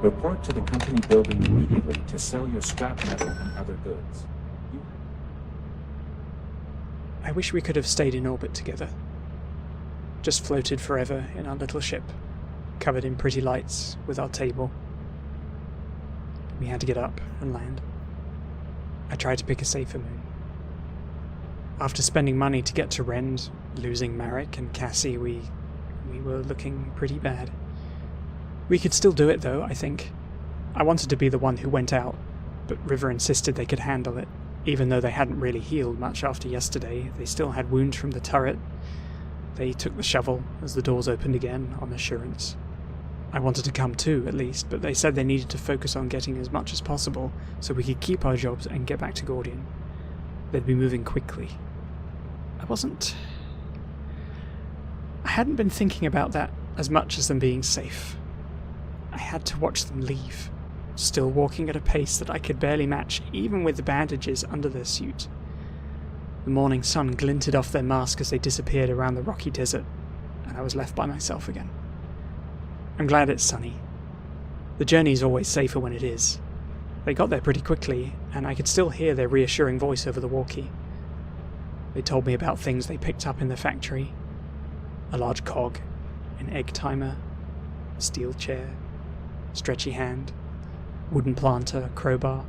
Report to the company building immediately to sell your scrap metal and other goods. I wish we could have stayed in orbit together. Just floated forever in our little ship, covered in pretty lights with our table. We had to get up and land. I tried to pick a safer moon. After spending money to get to Rend, losing Marek and Cassie, we were looking pretty bad. We could still do it though, I think. I wanted to be the one who went out, but River insisted they could handle it. Even though they hadn't really healed much after yesterday, they still had wounds from the turret. They took the shovel as the doors opened again, on assurance. I wanted to come too, at least, but they said they needed to focus on getting as much as possible so we could keep our jobs and get back to Gordian. They'd be moving quickly. I hadn't been thinking about that as much as them being safe. I had to watch them leave, still walking at a pace that I could barely match even with the bandages under their suit. The morning sun glinted off their mask as they disappeared around the rocky desert, and I was left by myself again. I'm glad it's sunny. The journey's always safer when it is. They got there pretty quickly, and I could still hear their reassuring voice over the walkie. They told me about things they picked up in the factory. A large cog, an egg timer, a steel chair, stretchy hand, wooden planter, crowbar.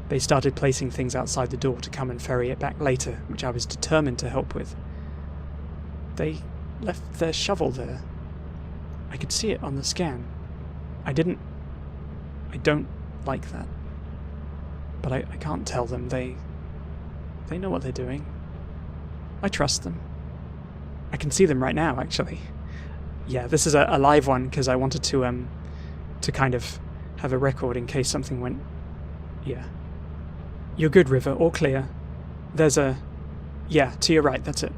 They started placing things outside the door to come and ferry it back later, which I was determined to help with. They left their shovel there. I could see it on the scan. I don't like that. But I can't tell them. They know what they're doing. I trust them. I can see them right now, actually. Yeah, this is a live one, because I wanted to kind of have a record in case something went... Yeah. You're good, River. All clear. There's a... Yeah, to your right, that's it.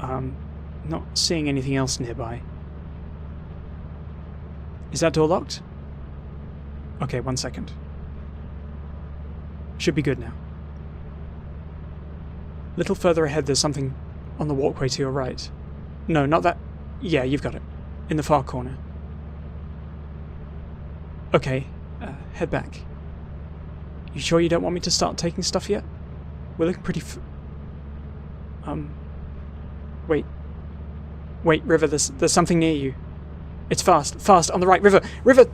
Not seeing anything else nearby. Is that door locked? Okay, 1 second. Should be good now. Little further ahead there's something on the walkway to your right. No, not that... Yeah, you've got it. In the far corner. Okay, head back. You sure you don't want me to start taking stuff yet? We're looking pretty Wait. Wait, River, there's something near you. It's fast, on the right, River! River!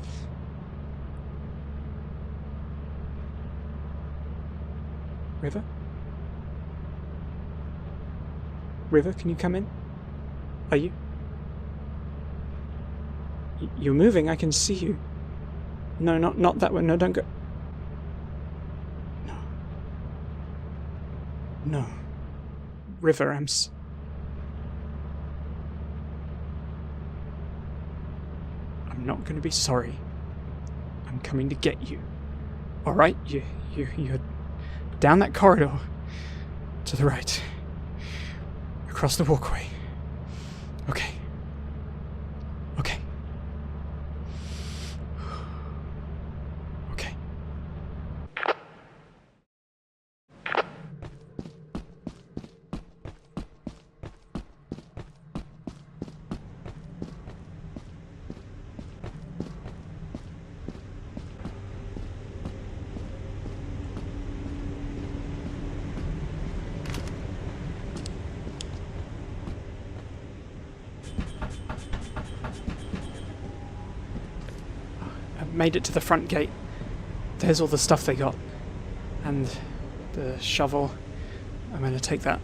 River? River, can you come in? Are you? You're moving, I can see you. No, not that way, no, don't go. No. River, I'm not going to be sorry. I'm coming to get you. Alright, you're down that corridor. To the right. Across the walkway. Okay. Okay. Okay. Made it to the front gate. There's all the stuff they got. And the shovel. I'm going to take that.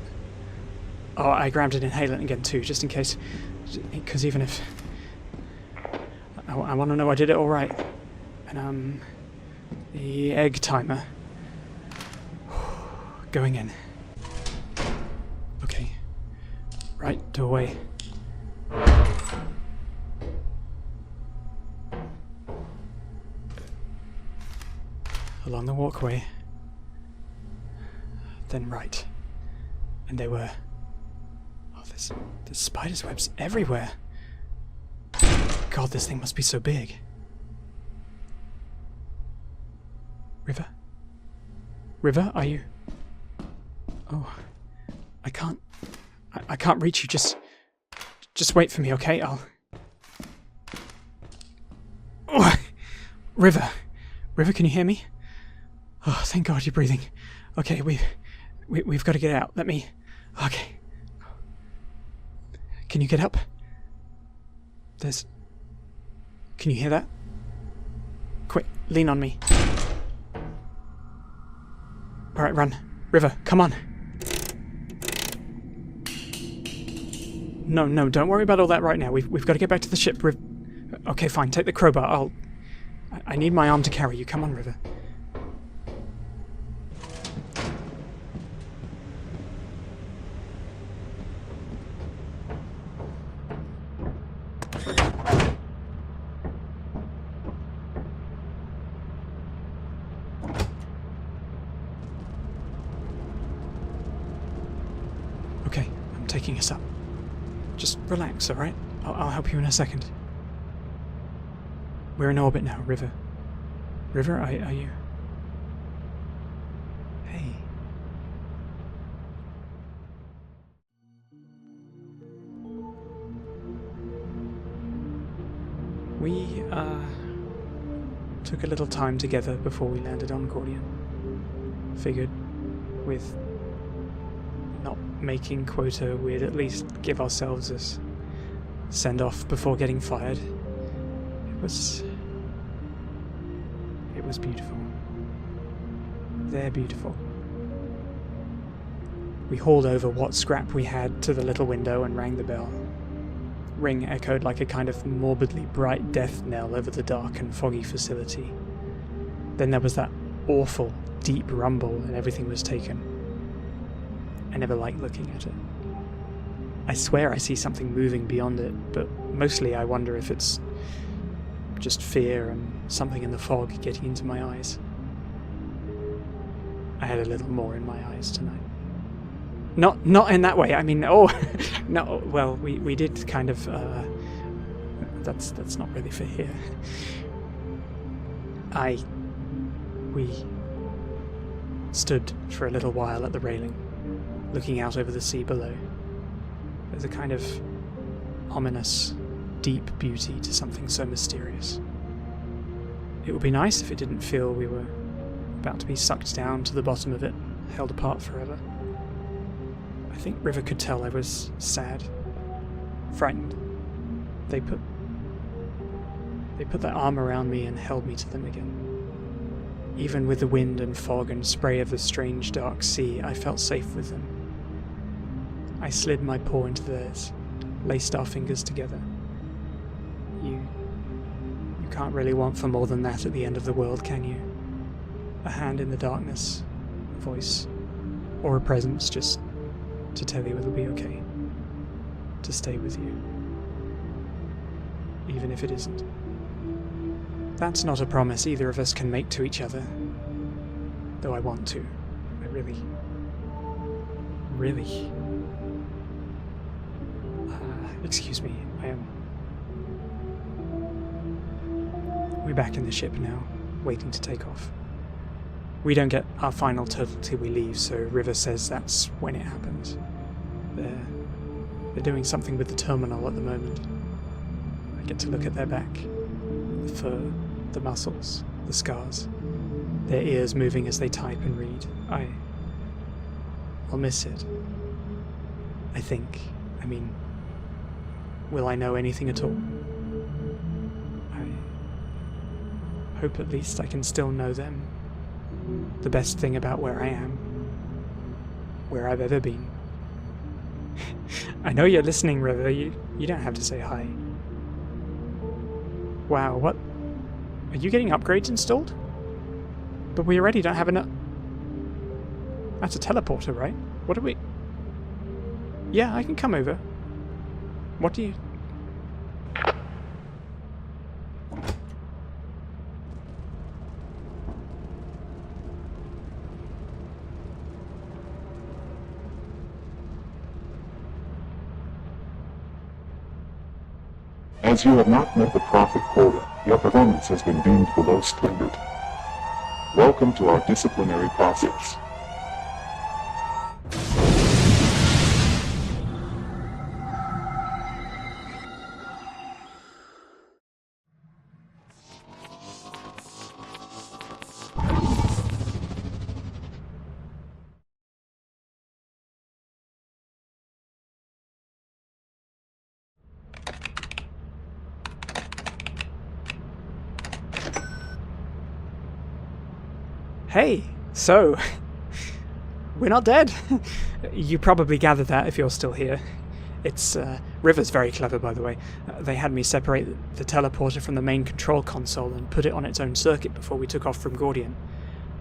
Oh, I grabbed an inhalant again too, just in case. Because even if... I want to know I did it alright. And, the egg timer. Going in. Okay. Right, doorway. Along the walkway, then right, and they were... Oh, there's spider's webs everywhere. God, this thing must be so big. River? River, are you... Oh, I can't reach you, just wait for me, okay? I'll... Oh. River! River, can you hear me? Oh, thank God you're breathing. Okay, we've got to get out. Let me... Okay. Can you get up? There's... Can you hear that? Quick, lean on me. Alright, run. River, come on. No, don't worry about all that right now. We've got to get back to the ship. Okay, fine, take the crowbar. I need my arm to carry you. Come on, River. Okay, I'm taking us up. Just relax, alright? I'll help you in a second. We're in orbit now, River. River, are you... Hey. We, took a little time together before we landed on Quota. Figured with not making Quota, we'd at least give ourselves a send-off before getting fired. It was beautiful. They're beautiful. We hauled over what scrap we had to the little window and rang the bell. Ring echoed like a kind of morbidly bright death knell over the dark and foggy facility. Then there was that awful, deep rumble and everything was taken. I never liked looking at it. I swear I see something moving beyond it, but mostly I wonder if it's just fear and something in the fog getting into my eyes. I had a little more in my eyes tonight. Not in that way, I mean, oh, no, well, we did kind of, that's not really for here. We stood for a little while at the railing, looking out over the sea below. There's a kind of ominous, deep beauty to something so mysterious. It would be nice if it didn't feel we were about to be sucked down to the bottom of it, held apart forever. I think River could tell I was sad, frightened. They put their arm around me and held me to them again. Even with the wind and fog and spray of the strange dark sea, I felt safe with them. I slid my paw into theirs, laced our fingers together. You can't really want for more than that at the end of the world, can you? A hand in the darkness, a voice, or a presence just to tell you it'll be okay, to stay with you, even if it isn't. That's not a promise either of us can make to each other, though I want to. I really... excuse me, We're back in the ship now, waiting to take off. We don't get our final total till we leave, so River says that's when it happens. They're doing something with the terminal at the moment. I get to look at their back, the fur, the muscles, the scars, their ears moving as they type and read. I'll miss it. I think. I mean, will I know anything at all? I hope at least I can still know them. The best thing about where I am, where I've ever been. I know you're listening, River. You don't have to say hi. Wow, what? Are you getting upgrades installed? But we already don't have enough... That's a teleporter, right? What do we... Yeah, I can come over. What do you... As you have not met the profit quota, your performance has been deemed below standard. Welcome to our disciplinary process. Hey, so, we're not dead. You probably gathered that if you're still here. It's, River's very clever, by the way. They had me separate the teleporter from the main control console and put it on its own circuit before we took off from Gordian.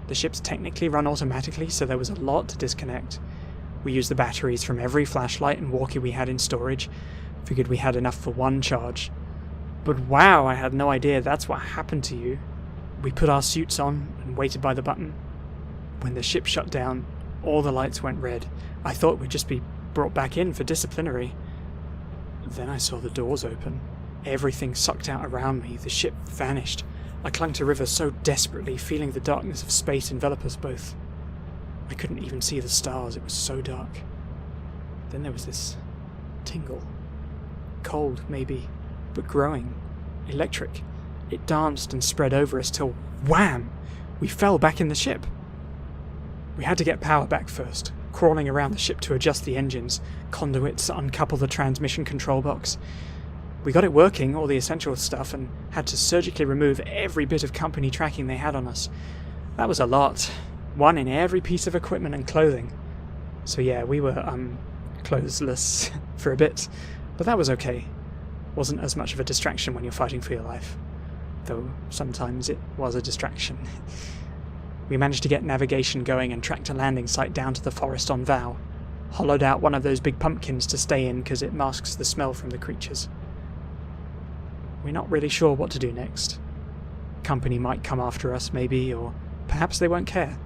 The ships technically run automatically, so there was a lot to disconnect. We used the batteries from every flashlight and walkie we had in storage. Figured we had enough for one charge. But wow, I had no idea that's what happened to you. We put our suits on and waited by the button. When the ship shut down, all the lights went red. I thought we'd just be brought back in for disciplinary. Then I saw the doors open. Everything sucked out around me. The ship vanished. I clung to River so desperately, feeling the darkness of space envelop us both. I couldn't even see the stars, it was so dark. Then there was this tingle. Cold, maybe, but growing. Electric. It danced and spread over us till, wham! We fell back in the ship. We had to get power back first, crawling around the ship to adjust the engines, conduits, uncouple the transmission control box. We got it working, all the essential stuff, and had to surgically remove every bit of company tracking they had on us. That was a lot. One in every piece of equipment and clothing. So yeah, we were, clothesless for a bit, but that was okay. Wasn't as much of a distraction when you're fighting for your life. Though sometimes it was a distraction. We managed to get navigation going and tracked a landing site down to the forest on Vow. Hollowed out one of those big pumpkins to stay in because it masks the smell from the creatures. We're not really sure what to do next. Company might come after us, maybe, or perhaps they won't care.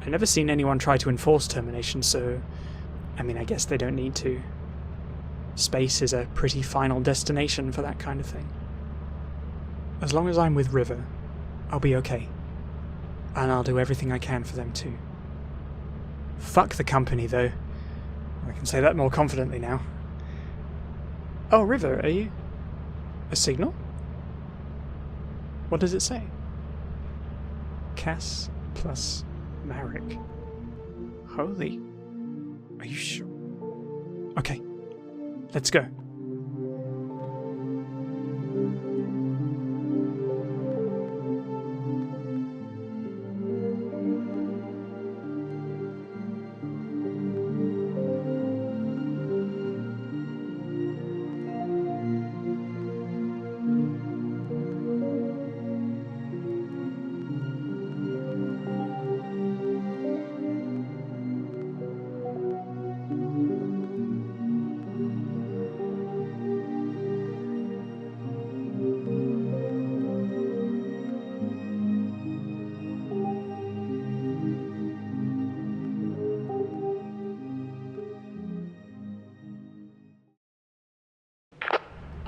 I've never seen anyone try to enforce termination, so I mean, I guess they don't need to. Space is a pretty final destination for that kind of thing. As long as I'm with River, I'll be okay. And I'll do everything I can for them too. Fuck the company, though. I can say that more confidently now. Oh, River, are you? A signal? What does it say? Cass plus Marek. Holy... Are you sure? Okay. Let's go.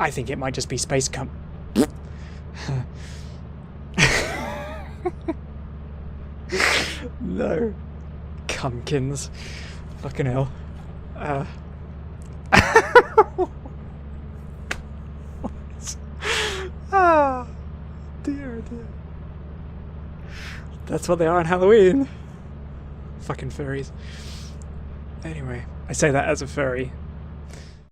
I think it might just be space No. Cumpkins. Fucking hell. Dear. That's what they are on Halloween. Fucking furries. Anyway, I say that as a furry.